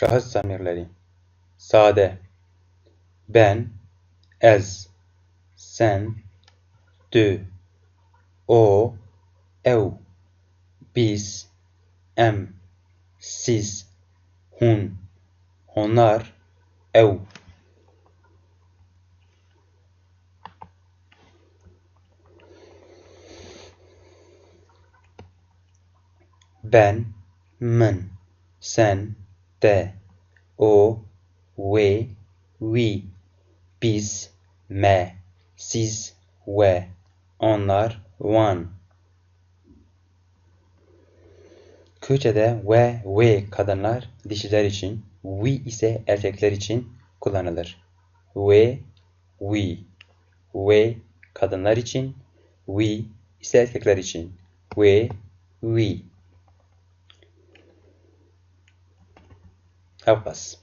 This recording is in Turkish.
Şahıs zamirleri. Sade. Ben, ez, sen, du, o, ev, biz, em, siz, hun, onlar, ev. Ben, min, sen, de, o, we, we, biz, me, siz, we, onlar, one. Kürtçe'de ve kadınlar, dişiler için, we ise erkekler için kullanılır. We, kadınlar için, we ise erkekler için. We. Avpas.